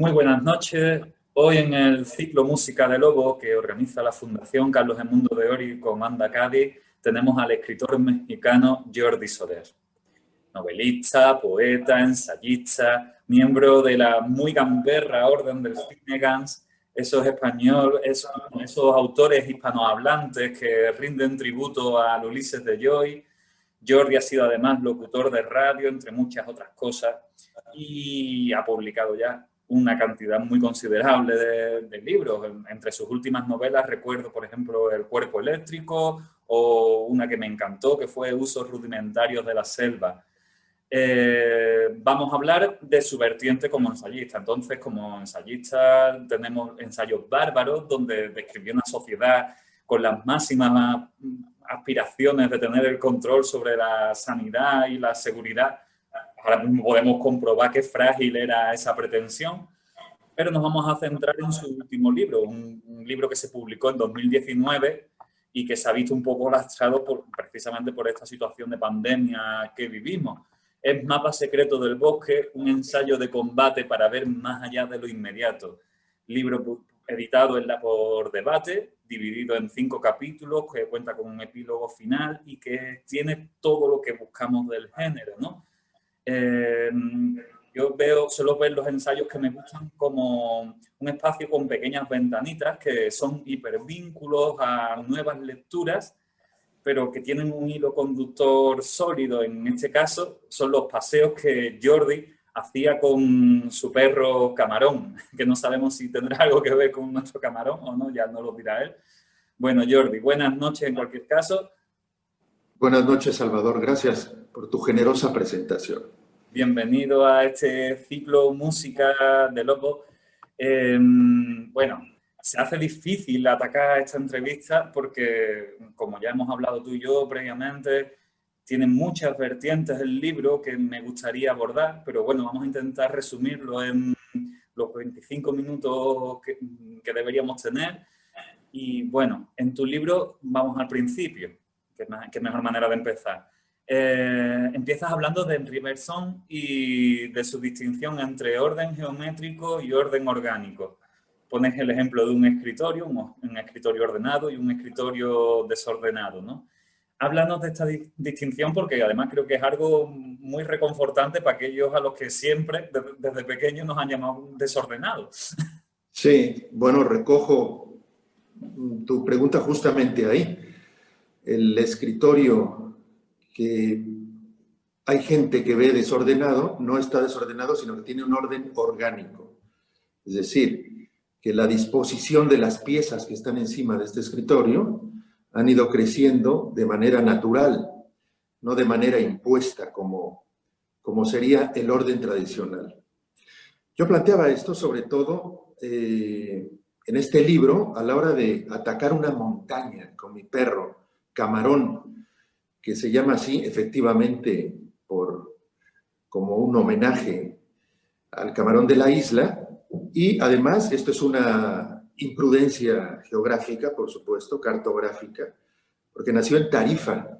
Muy buenas noches. Hoy en el ciclo Música de Lobo que organiza la Fundación Carlos Edmundo de Ory con Anda Cádiz, tenemos al escritor mexicano Jordi Soler. Novelista, poeta, ensayista, miembro de la muy gamberra Orden del Finnegans, esos esos autores hispanohablantes que rinden tributo a Ulises de Joy. Jordi ha sido además locutor de radio, entre muchas otras cosas, y ha publicado ya una cantidad muy considerable de libros. Entre sus últimas novelas recuerdo, por ejemplo, El cuerpo eléctrico o una que me encantó, que fue Usos rudimentarios de la selva. Vamos a hablar de su vertiente como ensayista. Entonces, como ensayista tenemos Ensayos bárbaros, donde describió una sociedad con las máximas aspiraciones de tener el control sobre la sanidad y la seguridad. Ahora mismo podemos comprobar qué frágil era esa pretensión, pero nos vamos a centrar en su último libro, un libro que se publicó en 2019 y que se ha visto un poco lastrado precisamente por esta situación de pandemia que vivimos. Es Mapa secreto del bosque, un ensayo de combate para ver más allá de lo inmediato. Libro editado por Debate, dividido en 5 capítulos, que cuenta con un epílogo final y que tiene todo lo que buscamos del género, ¿no? Yo suelo ver los ensayos que me gustan como un espacio con pequeñas ventanitas que son hipervínculos a nuevas lecturas, pero que tienen un hilo conductor sólido. En este caso son los paseos que Jordi hacía con su perro Camarón, que no sabemos si tendrá algo que ver con nuestro Camarón o no, ya no lo dirá él. Bueno, Jordi, buenas noches en cualquier caso. Buenas noches, Salvador. Gracias por tu generosa presentación. Bienvenido a este ciclo Música de Lobo. Bueno, se hace difícil atacar esta entrevista porque, como ya hemos hablado tú y yo previamente, tiene muchas vertientes el libro que me gustaría abordar, pero bueno, vamos a intentar resumirlo en los 25 minutos que deberíamos tener. Y bueno, en tu libro vamos al principio, que es mejor manera de empezar. Empiezas hablando de Henri Bergson y de su distinción entre orden geométrico y orden orgánico. Pones el ejemplo de un escritorio ordenado y un escritorio desordenado, ¿no? Háblanos de esta distinción porque además creo que es algo muy reconfortante para aquellos a los que siempre, desde pequeños, nos han llamado desordenados. Sí, bueno, recojo tu pregunta justamente ahí. El escritorio que hay gente que ve desordenado, no está desordenado, sino que tiene un orden orgánico. Es decir, que la disposición de las piezas que están encima de este escritorio han ido creciendo de manera natural, no de manera impuesta, como sería el orden tradicional. Yo planteaba esto sobre todo en este libro a la hora de atacar una montaña con mi perro, Camarón, que se llama así efectivamente como un homenaje al camarón de la isla, y además esto es una imprudencia geográfica, por supuesto, cartográfica, porque nació en Tarifa.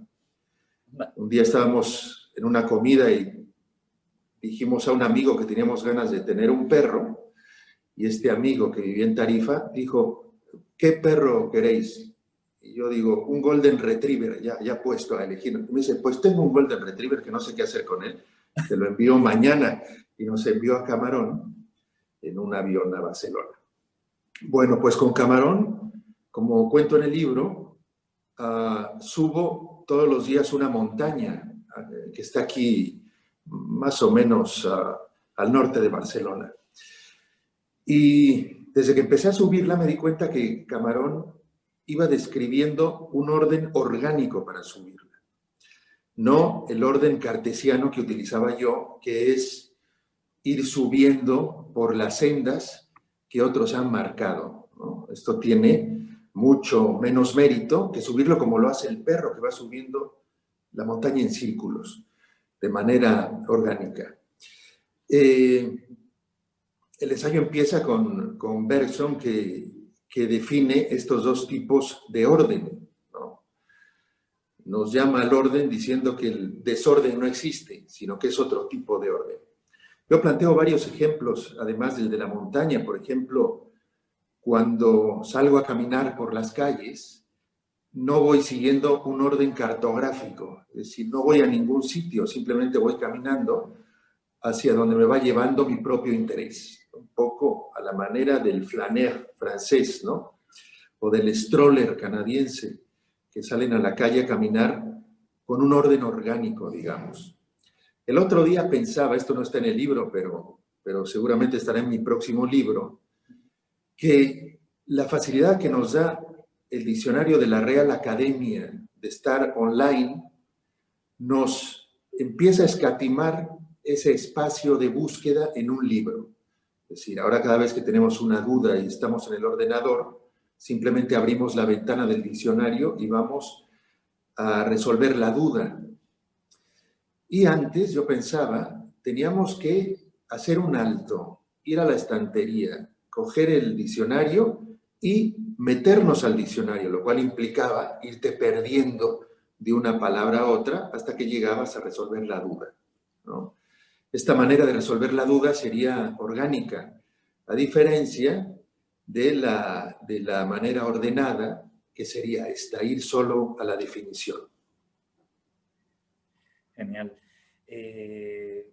Un día estábamos en una comida y dijimos a un amigo que teníamos ganas de tener un perro, y este amigo que vivía en Tarifa dijo, ¿qué perro queréis? Y yo digo, un Golden Retriever, ya puesto a elegir. Y me dice, pues tengo un Golden Retriever que no sé qué hacer con él, te lo envío mañana. Y nos envió a Camarón en un avión a Barcelona. Bueno, pues con Camarón, como cuento en el libro, subo todos los días una montaña que está aquí más o menos al norte de Barcelona. Y desde que empecé a subirla me di cuenta que Camarón iba describiendo un orden orgánico para subirla. No el orden cartesiano que utilizaba yo, que es ir subiendo por las sendas que otros han marcado, ¿no? Esto tiene mucho menos mérito que subirlo como lo hace el perro, que va subiendo la montaña en círculos, de manera orgánica. El ensayo empieza con Bergson, que define estos dos tipos de orden, ¿no? Nos llama al orden diciendo que el desorden no existe, sino que es otro tipo de orden. Yo planteo varios ejemplos, además del de la montaña. Por ejemplo, cuando salgo a caminar por las calles, no voy siguiendo un orden cartográfico, es decir, no voy a ningún sitio, simplemente voy caminando hacia donde me va llevando mi propio interés, un poco a la manera del flâneur francés, ¿no? O del stroller canadiense, que salen a la calle a caminar con un orden orgánico, digamos. El otro día pensaba, esto no está en el libro, pero seguramente estará en mi próximo libro, que la facilidad que nos da el diccionario de la Real Academia de estar online nos empieza a escatimar ese espacio de búsqueda en un libro. Es decir, ahora cada vez que tenemos una duda y estamos en el ordenador, simplemente abrimos la ventana del diccionario y vamos a resolver la duda. Y antes yo pensaba, teníamos que hacer un alto, ir a la estantería, coger el diccionario y meternos al diccionario, lo cual implicaba irte perdiendo de una palabra a otra hasta que llegabas a resolver la duda, ¿no? Esta manera de resolver la duda sería orgánica, a diferencia de la manera ordenada, que sería esta, ir solo a la definición. Genial.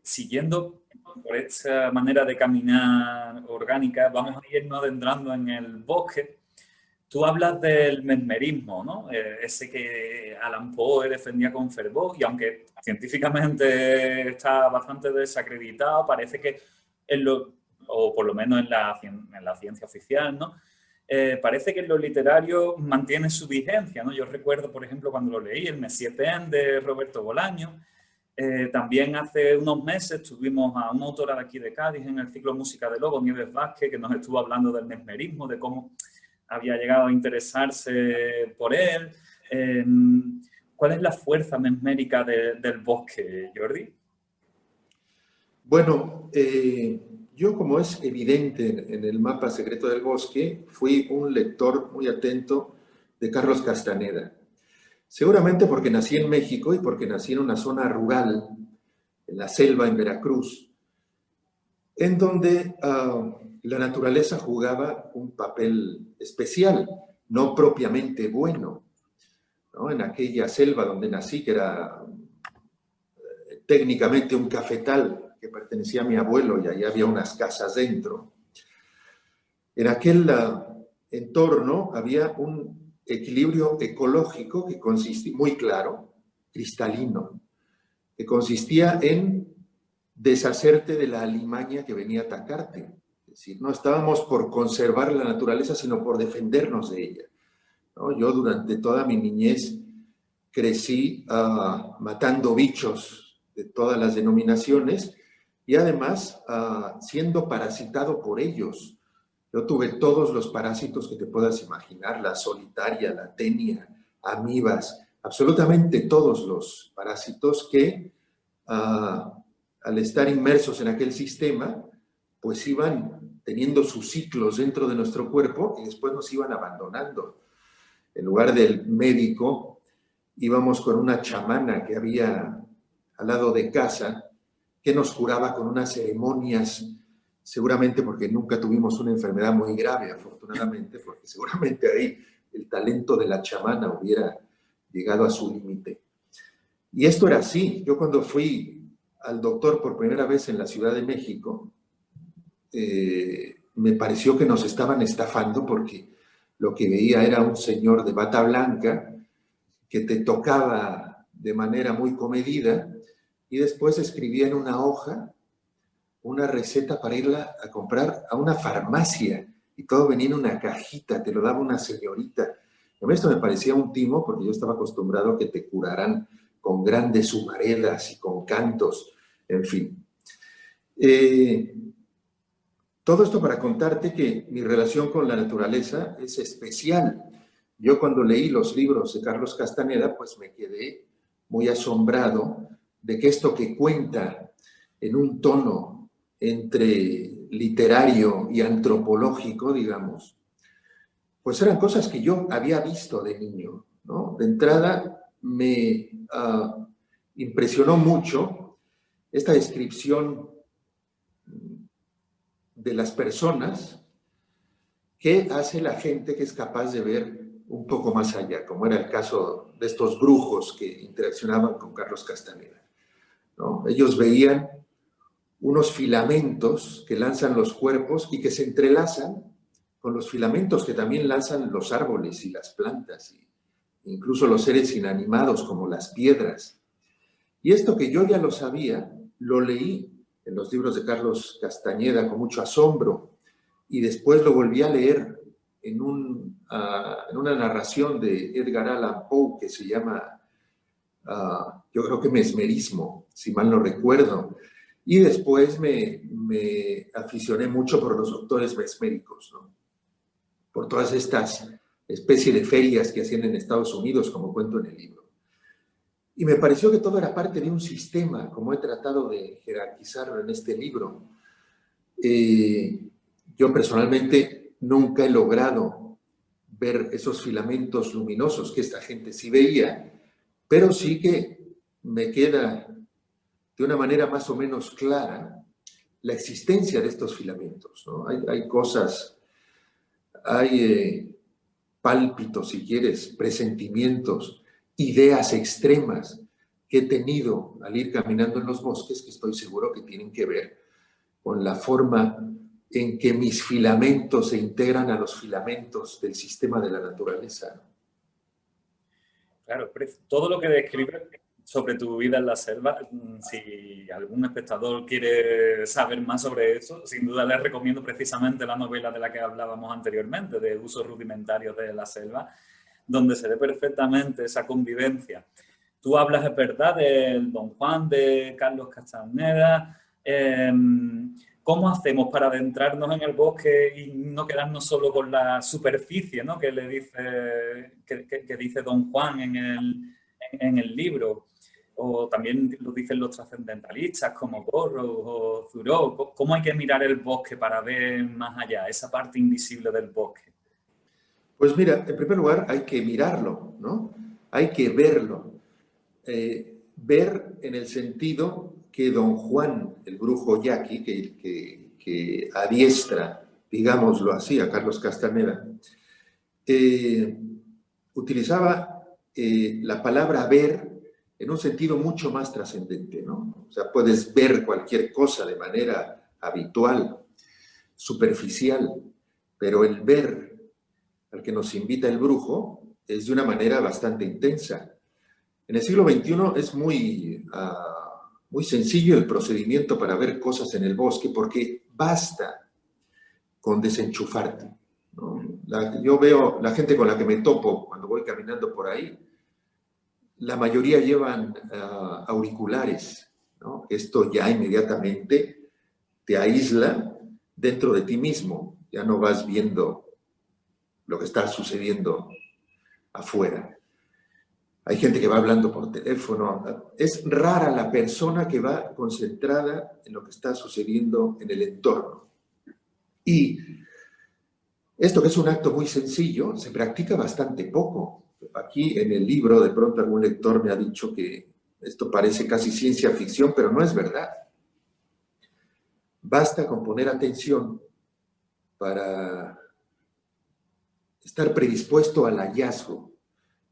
Siguiendo por esta manera de caminar orgánica, vamos a irnos adentrando en el bosque. Tú hablas del mesmerismo, ¿no? Ese que Allan Poe defendía con fervor, y aunque científicamente está bastante desacreditado, parece que o por lo menos en la ciencia oficial, ¿no? Parece que en lo literario mantiene su vigencia, ¿no? Yo recuerdo, por ejemplo, cuando lo leí, el Monsieur Pen de Roberto Bolaño. También hace unos meses tuvimos a una autora de aquí de Cádiz en el ciclo Música de Lobo, Nieves Vázquez, que nos estuvo hablando del mesmerismo, de cómo había llegado a interesarse por él. ¿Cuál es la fuerza mesmérica del bosque, Jordi? Bueno, yo, como es evidente en el mapa secreto del bosque, fui un lector muy atento de Carlos Castaneda. Seguramente porque nací en México y porque nací en una zona rural, en la selva, en Veracruz, en donde la naturaleza jugaba un papel especial, no propiamente bueno, ¿no? En aquella selva donde nací, que era técnicamente un cafetal que pertenecía a mi abuelo, y ahí había unas casas dentro. En aquel entorno había un equilibrio ecológico que consistía, muy claro, cristalino, que consistía en deshacerte de la alimaña que venía a atacarte. Es decir, no estábamos por conservar la naturaleza, sino por defendernos de ella, ¿no? Yo durante toda mi niñez crecí matando bichos de todas las denominaciones y además siendo parasitado por ellos. Yo tuve todos los parásitos que te puedas imaginar, la solitaria, la tenia, amibas, absolutamente todos los parásitos que al estar inmersos en aquel sistema, pues iban teniendo sus ciclos dentro de nuestro cuerpo y después nos iban abandonando. En lugar del médico, íbamos con una chamana que había al lado de casa, que nos curaba con unas ceremonias, seguramente porque nunca tuvimos una enfermedad muy grave, afortunadamente, porque seguramente ahí el talento de la chamana hubiera llegado a su límite. Y esto era así. Yo, cuando fui al doctor por primera vez en la Ciudad de México, me pareció que nos estaban estafando, porque lo que veía era un señor de bata blanca que te tocaba de manera muy comedida y después escribía en una hoja una receta para irla a comprar a una farmacia, y todo venía en una cajita, te lo daba una señorita. A mí esto me parecía un timo, porque yo estaba acostumbrado a que te curaran con grandes humaredas y con cantos, en fin. Todo esto para contarte que mi relación con la naturaleza es especial. Yo, cuando leí los libros de Carlos Castaneda, pues me quedé muy asombrado de que esto que cuenta en un tono entre literario y antropológico, digamos, pues eran cosas que yo había visto de niño, ¿no? De entrada me impresionó mucho esta descripción de las personas, qué hace la gente que es capaz de ver un poco más allá, como era el caso de estos brujos que interaccionaban con Carlos Castaneda, ¿no? Ellos veían unos filamentos que lanzan los cuerpos y que se entrelazan con los filamentos que también lanzan los árboles y las plantas, e incluso los seres inanimados como las piedras. Y esto que yo ya lo sabía, lo leí en los libros de Carlos Castañeda con mucho asombro y después lo volví a leer en una narración de Edgar Allan Poe que se llama, yo creo que Mesmerismo, si mal no recuerdo. Y después me aficioné mucho por los doctores mesméricos, ¿no? Por todas estas especies de ferias que hacían en Estados Unidos, como cuento en el libro. Y me pareció que todo era parte de un sistema, como he tratado de jerarquizarlo en este libro. Yo personalmente nunca he logrado ver esos filamentos luminosos que esta gente sí veía, pero sí que me queda de una manera más o menos clara la existencia de estos filamentos, ¿no? Hay cosas, hay pálpitos, si quieres, presentimientos, ideas extremas que he tenido al ir caminando en los bosques que estoy seguro que tienen que ver con la forma en que mis filamentos se integran a los filamentos del sistema de la naturaleza. Claro, todo lo que describes sobre tu vida en la selva, si algún espectador quiere saber más sobre eso, sin duda les recomiendo precisamente la novela de la que hablábamos anteriormente, de Usos rudimentarios de la selva, donde se ve perfectamente esa convivencia. Tú hablas, es verdad, del Don Juan, de Carlos Castaneda. ¿Cómo hacemos para adentrarnos en el bosque y no quedarnos solo con la superficie, ¿no? que dice Don Juan en el libro? O también lo dicen los trascendentalistas como Burroughs o Thoreau. ¿Cómo hay que mirar el bosque para ver más allá, esa parte invisible del bosque? Pues mira, en primer lugar hay que mirarlo, ¿no? Hay que verlo. Ver en el sentido que Don Juan, el brujo yaqui, que adiestra, digámoslo así, a Carlos Castaneda, utilizaba la palabra ver en un sentido mucho más trascendente, ¿no? O sea, puedes ver cualquier cosa de manera habitual, superficial, pero el ver al que nos invita el brujo es de una manera bastante intensa. En el siglo XXI es muy sencillo el procedimiento para ver cosas en el bosque porque basta con desenchufarte, ¿no? Yo veo la gente con la que me topo cuando voy caminando por ahí, la mayoría llevan auriculares, ¿no? Esto ya inmediatamente te aísla dentro de ti mismo, ya no vas viendo lo que está sucediendo afuera. Hay gente que va hablando por teléfono. Es rara la persona que va concentrada en lo que está sucediendo en el entorno. Y esto, que es un acto muy sencillo, se practica bastante poco. Aquí en el libro, de pronto algún lector me ha dicho que esto parece casi ciencia ficción, pero no es verdad. Basta con poner atención para estar predispuesto al hallazgo.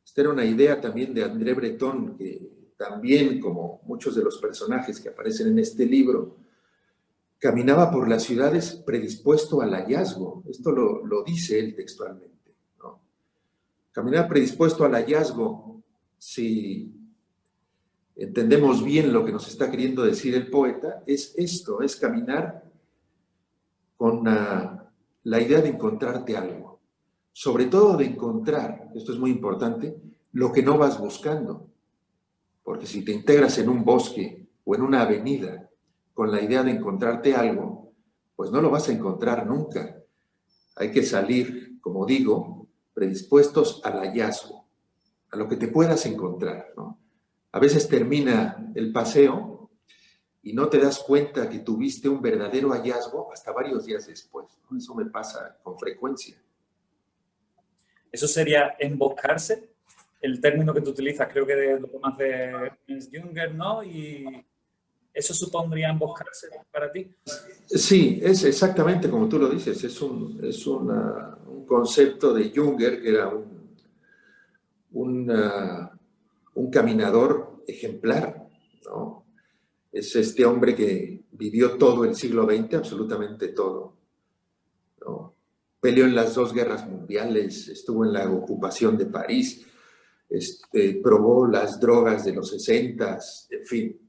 Esta era una idea también de André Breton, que también, como muchos de los personajes que aparecen en este libro, caminaba por las ciudades predispuesto al hallazgo. Esto lo dice él textualmente, ¿no? Caminar predispuesto al hallazgo, si entendemos bien lo que nos está queriendo decir el poeta, es esto, es caminar con la idea de encontrarte algo. Sobre todo de encontrar, esto es muy importante, lo que no vas buscando. Porque si te integras en un bosque o en una avenida con la idea de encontrarte algo, pues no lo vas a encontrar nunca. Hay que salir, como digo, predispuestos al hallazgo, a lo que te puedas encontrar, ¿no? A veces termina el paseo y no te das cuenta que tuviste un verdadero hallazgo hasta varios días después, ¿no? Eso me pasa con frecuencia. ¿Eso sería emboscarse? El término que tú utilizas, creo que lo tomas de Ernst Jünger, ¿no? Y ¿Eso supondría emboscarse para ti? Sí, es exactamente como tú lo dices. Es un concepto de Junger, que era un caminador ejemplar, ¿no? Es este hombre que vivió todo el siglo XX, absolutamente todo, ¿no? Peleó en las 2 guerras mundiales, estuvo en la ocupación de París, probó las drogas de los 60s, en fin.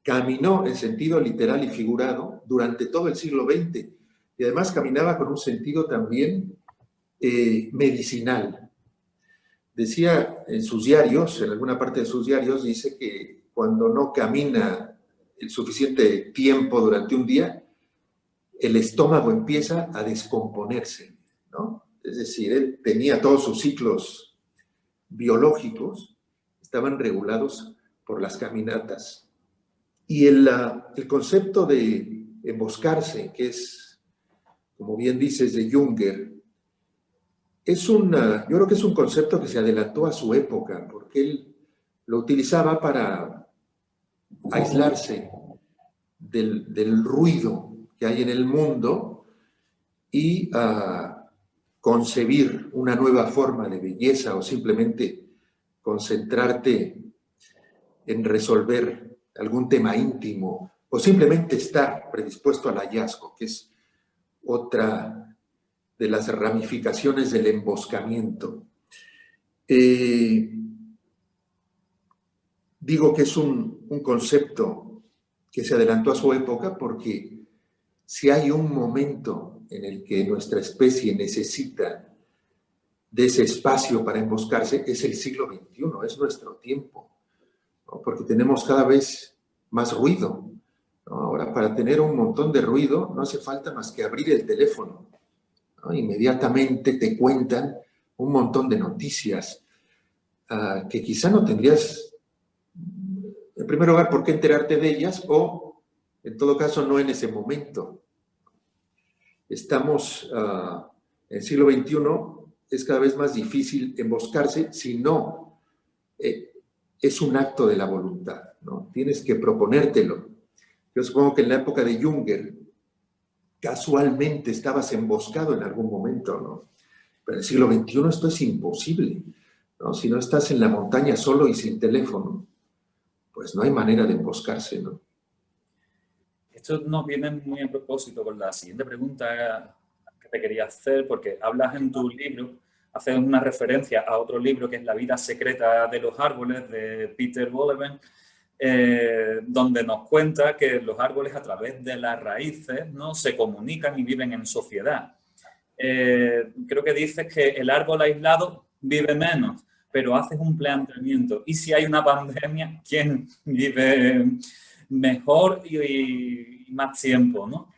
Caminó en sentido literal y figurado durante todo el siglo XX y además caminaba con un sentido también medicinal. Decía en sus diarios, en alguna parte de sus diarios, dice que cuando no camina el suficiente tiempo durante un día, el estómago empieza a descomponerse, ¿no? Es decir, él tenía todos sus ciclos biológicos, estaban regulados por las caminatas. Y el concepto de emboscarse, que es, como bien dices, de Junger, yo creo que es un concepto que se adelantó a su época, porque él lo utilizaba para aislarse del ruido que hay en el mundo y concebir una nueva forma de belleza o simplemente concentrarte en resolver algún tema íntimo o simplemente estar predispuesto al hallazgo, que es otra de las ramificaciones del emboscamiento. Digo que es un concepto que se adelantó a su época porque si hay un momento en el que nuestra especie necesita de ese espacio para emboscarse, es el siglo XXI, es nuestro tiempo, ¿no? Porque tenemos cada vez más ruido, ¿no? Ahora, para tener un montón de ruido no hace falta más que abrir el teléfono, ¿no? Inmediatamente te cuentan un montón de noticias que quizá no tendrías, en primer lugar, por qué enterarte de ellas o, en todo caso, no en ese momento. Estamos en el siglo XXI, es cada vez más difícil emboscarse si no es un acto de la voluntad, ¿no? Tienes que proponértelo. Yo supongo que en la época de Junger casualmente estabas emboscado en algún momento, ¿no? Pero en el siglo XXI esto es imposible, ¿no? Si no estás en la montaña solo y sin teléfono, pues no hay manera de emboscarse, ¿no? Esto nos viene muy a propósito con la siguiente pregunta que te quería hacer, porque hablas en tu libro, haces una referencia a otro libro que es La vida secreta de los árboles, de Peter Wohlleben, donde nos cuenta que los árboles a través de las raíces, ¿no?, se comunican y viven en sociedad. Creo que dices que el árbol aislado vive menos, pero haces un planteamiento. ¿Y si hay una pandemia, quién vive mejor y más tiempo, ¿no?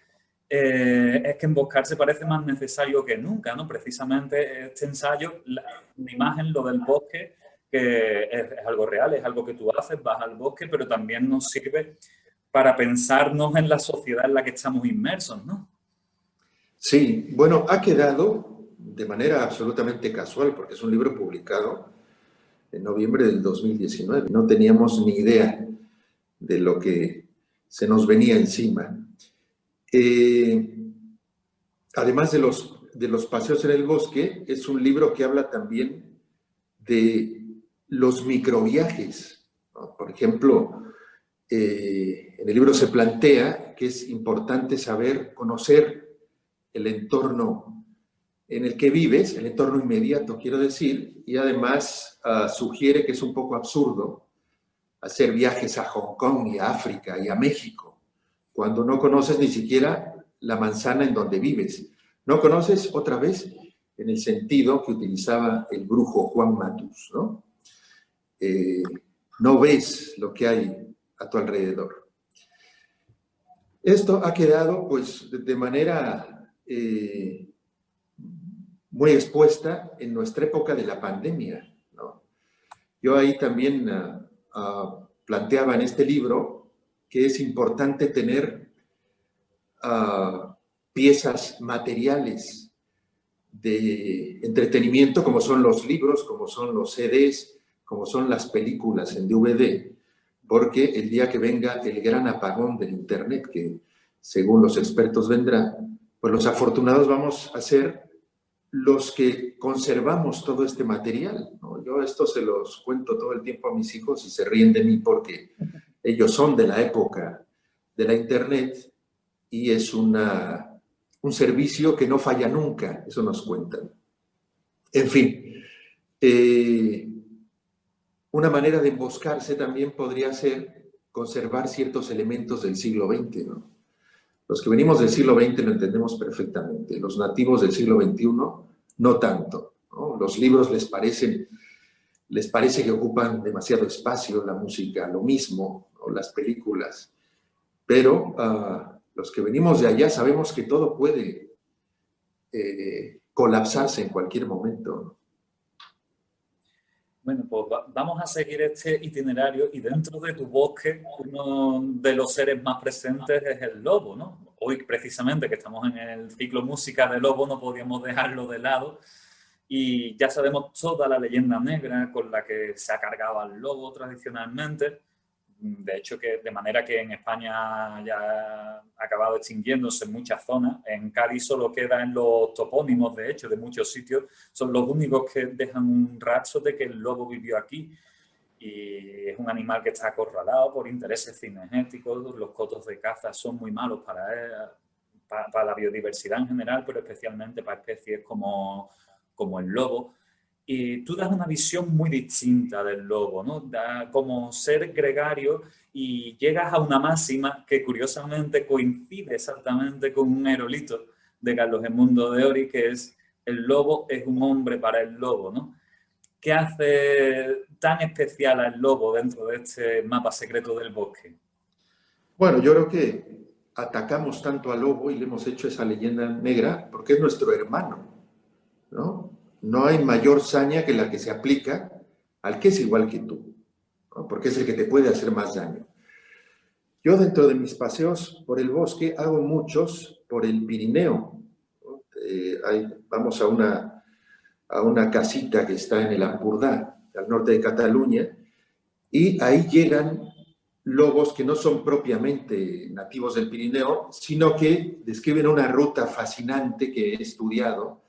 Es que emboscarse parece más necesario que nunca, ¿no? Precisamente este ensayo, la imagen, lo del bosque, que es algo real, es algo que tú haces, vas al bosque, pero también nos sirve para pensarnos en la sociedad en la que estamos inmersos, ¿no? Sí, bueno, ha quedado de manera absolutamente casual, porque es un libro publicado en noviembre del 2019. No teníamos ni idea de lo que se nos venía encima. Además de los paseos en el bosque, es un libro que habla también de los microviajes, ¿no? Por ejemplo, en el libro se plantea que es importante saber, conocer el entorno en el que vives, el entorno inmediato, quiero decir, y además sugiere que es un poco absurdo hacer viajes a Hong Kong y a África y a México, cuando no conoces ni siquiera la manzana en donde vives. No conoces, otra vez, en el sentido que utilizaba el brujo Juan Matus, ¿no? No ves lo que hay a tu alrededor. Esto ha quedado, pues, de manera muy expuesta en nuestra época de la pandemia, ¿no? Yo ahí también planteaba en este libro que es importante tener piezas materiales de entretenimiento, como son los libros, como son los CDs, como son las películas en DVD, porque el día que venga el gran apagón del Internet, que según los expertos vendrá, pues los afortunados vamos a ser los que conservamos todo este material, ¿no? Yo esto se los cuento todo el tiempo a mis hijos y se ríen de mí porque ellos son de la época de la Internet y es un servicio que no falla nunca, eso nos cuentan. En fin, una manera de emboscarse también podría ser conservar ciertos elementos del siglo XX, ¿no? Los que venimos del siglo XX lo entendemos perfectamente. Los nativos del siglo XXI, no tanto, ¿no? Los libros les parece que ocupan demasiado espacio, la música lo mismo, o las películas. Pero los que venimos de allá sabemos que todo puede colapsarse en cualquier momento, ¿no? Bueno, pues vamos a seguir este itinerario y dentro de tu bosque uno de los seres más presentes es el lobo, ¿no? Hoy precisamente que estamos en el ciclo Música de Lobo no podíamos dejarlo de lado y ya sabemos toda la leyenda negra con la que se ha cargado al lobo tradicionalmente. De hecho, que de manera que en España ya ha acabado extinguiéndose en muchas zonas. En Cádiz solo quedan los topónimos, de hecho, de muchos sitios. Son los únicos que dejan un rastro de que el lobo vivió aquí. Y es un animal que está acorralado por intereses cinegéticos. Los cotos de caza son muy malos para la biodiversidad en general, pero especialmente para especies como el lobo. Y tú das una visión muy distinta del lobo, ¿no? Como ser gregario y llegas a una máxima que curiosamente coincide exactamente con un aerolito de Carlos Edmundo de Ory, que es el lobo es un hombre para el lobo, ¿no? ¿Qué hace tan especial al lobo dentro de este mapa secreto del bosque? Bueno, yo creo que atacamos tanto al lobo y le hemos hecho esa leyenda negra porque es nuestro hermano, ¿no? No hay mayor saña que la que se aplica al que es igual que tú, ¿no? Porque es el que te puede hacer más daño. Yo dentro de mis paseos por el bosque hago muchos por el Pirineo, ¿no? Vamos a una casita que está en el Ampurdá, al norte de Cataluña, y ahí llegan lobos que no son propiamente nativos del Pirineo, sino que describen una ruta fascinante que he estudiado,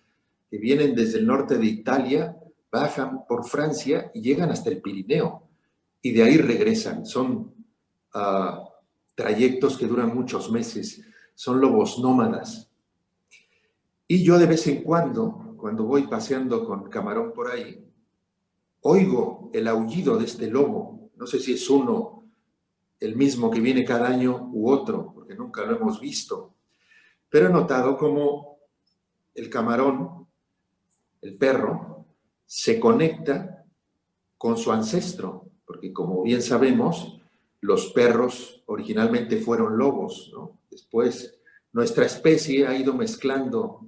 que vienen desde el norte de Italia, bajan por Francia y llegan hasta el Pirineo. Y de ahí regresan. Son trayectos que duran muchos meses. Son lobos nómadas. Y yo de vez en cuando voy paseando con Camarón por ahí, oigo el aullido de este lobo. No sé si es uno, el mismo que viene cada año u otro, porque nunca lo hemos visto. Pero he notado cómo el Camarón, el perro, se conecta con su ancestro, porque como bien sabemos, los perros originalmente fueron lobos, ¿no? Después, nuestra especie ha ido mezclando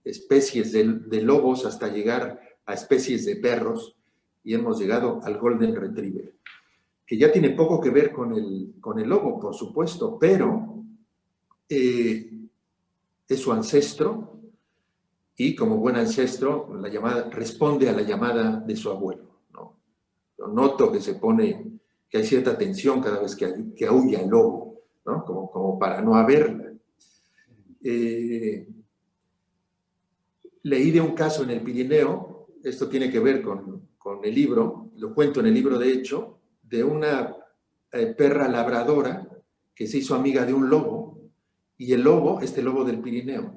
especies de lobos hasta llegar a especies de perros y hemos llegado al Golden Retriever, que ya tiene poco que ver con el lobo, por supuesto, pero es su ancestro. Y como buen ancestro, responde a la llamada de su abuelo, ¿no? Yo noto que hay cierta tensión cada vez que aúlla el lobo, ¿no? Como para no haberla. Leí de un caso en el Pirineo, esto tiene que ver con el libro, lo cuento en el libro de hecho, de una perra labradora que se hizo amiga de un lobo, y el lobo, este lobo del Pirineo,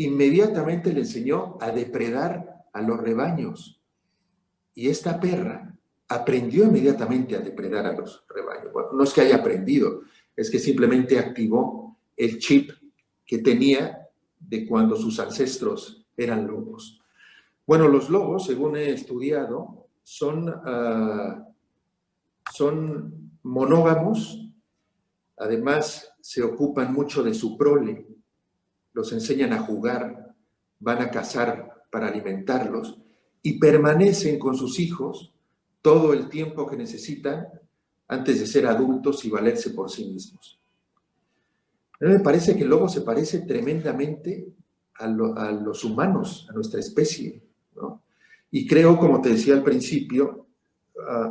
inmediatamente le enseñó a depredar a los rebaños. Y esta perra aprendió inmediatamente a depredar a los rebaños. Bueno, no es que haya aprendido, es que simplemente activó el chip que tenía de cuando sus ancestros eran lobos. Bueno, los lobos, según he estudiado, son monógamos, además se ocupan mucho de su prole, los enseñan a jugar, van a cazar para alimentarlos y permanecen con sus hijos todo el tiempo que necesitan antes de ser adultos y valerse por sí mismos. A mí me parece que el lobo se parece tremendamente a los humanos, a nuestra especie, ¿no? Y creo, como te decía al principio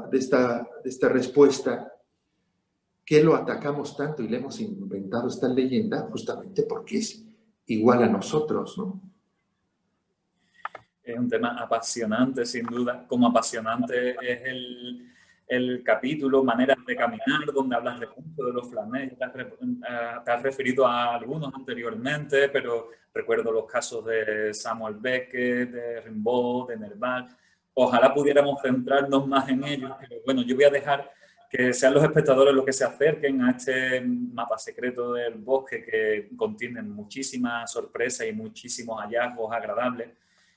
de esta respuesta, qué lo atacamos tanto y le hemos inventado esta leyenda? Justamente porque es igual a nosotros, ¿no? Es un tema apasionante, sin duda. Como apasionante es el capítulo Maneras de Caminar, donde hablas de mucho de los flanés. Te has referido a algunos anteriormente, pero recuerdo los casos de Samuel Beckett, de Rimbaud, de Nerval. Ojalá pudiéramos centrarnos más en ellos, pero bueno, yo voy a dejar que sean los espectadores los que se acerquen a este mapa secreto del bosque, que contiene muchísimas sorpresas y muchísimos hallazgos agradables.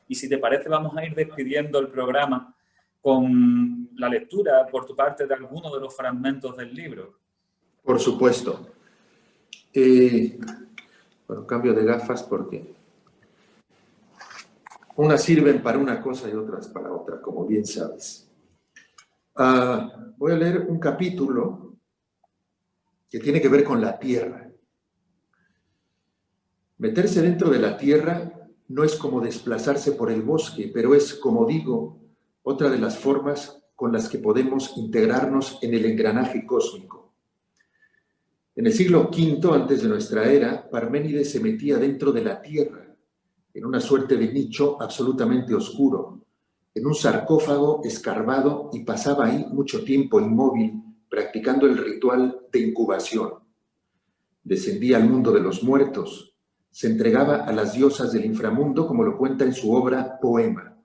Y si te parece, vamos a ir despidiendo el programa con la lectura por tu parte de algunos de los fragmentos del libro. Por supuesto. Bueno, cambio de gafas porque unas sirven para una cosa y otras para otra, como bien sabes. Voy a leer un capítulo que tiene que ver con la tierra. Meterse dentro de la tierra no es como desplazarse por el bosque, pero es, como digo, otra de las formas con las que podemos integrarnos en el engranaje cósmico. En el siglo V antes de nuestra era, Parménides se metía dentro de la tierra, en una suerte de nicho absolutamente oscuro, en un sarcófago escarbado, y pasaba ahí mucho tiempo inmóvil, practicando el ritual de incubación. Descendía al mundo de los muertos, se entregaba a las diosas del inframundo, como lo cuenta en su obra Poema.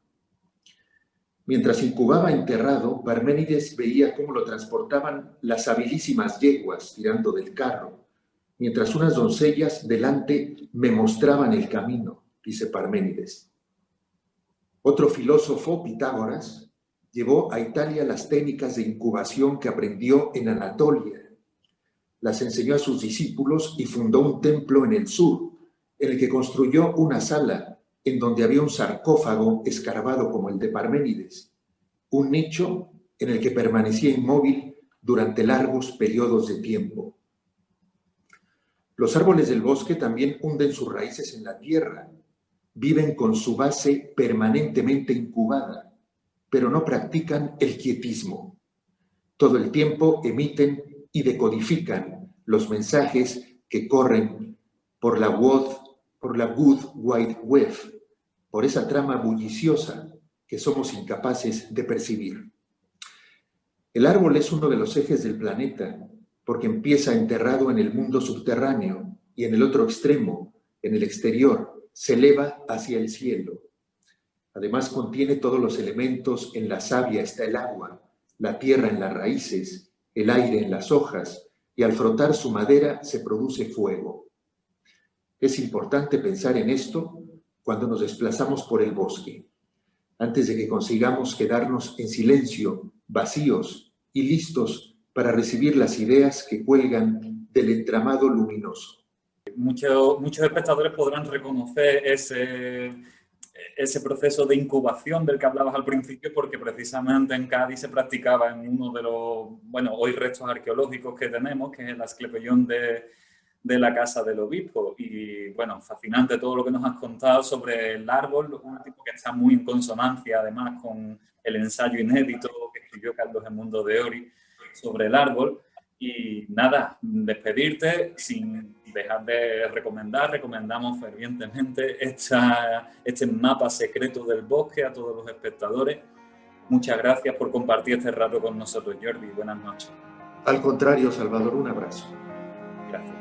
Mientras incubaba enterrado, Parménides veía cómo lo transportaban las habilísimas yeguas tirando del carro, mientras unas doncellas delante me mostraban el camino, dice Parménides. Otro filósofo, Pitágoras, llevó a Italia las técnicas de incubación que aprendió en Anatolia. Las enseñó a sus discípulos y fundó un templo en el sur, en el que construyó una sala en donde había un sarcófago escarbado como el de Parménides, un nicho en el que permanecía inmóvil durante largos periodos de tiempo. Los árboles del bosque también hunden sus raíces en la tierra, viven con su base permanentemente incubada, pero no practican el quietismo. Todo el tiempo emiten y decodifican los mensajes que corren por la Good Wide Web, por esa trama bulliciosa que somos incapaces de percibir. El árbol es uno de los ejes del planeta, porque empieza enterrado en el mundo subterráneo y en el otro extremo, en el exterior, se eleva hacia el cielo. Además contiene todos los elementos. En la savia está el agua, la tierra en las raíces, el aire en las hojas, y al frotar su madera se produce fuego. Es importante pensar en esto cuando nos desplazamos por el bosque, antes de que consigamos quedarnos en silencio, vacíos y listos para recibir las ideas que cuelgan del entramado luminoso. Muchos espectadores podrán reconocer ese proceso de incubación del que hablabas al principio, porque precisamente en Cádiz se practicaba en uno de los, hoy restos arqueológicos que tenemos, que es el Asclepeión de la casa del obispo. Y bueno, fascinante todo lo que nos has contado sobre el árbol, un tipo que está muy en consonancia además con el ensayo inédito que escribió Carlos Edmundo de Ory sobre el árbol. Y nada, despedirte sin dejar de recomendamos fervientemente este mapa secreto del bosque a todos los espectadores. Muchas gracias por compartir este rato con nosotros, Jordi. Buenas noches. Al contrario, Salvador, un abrazo. Gracias.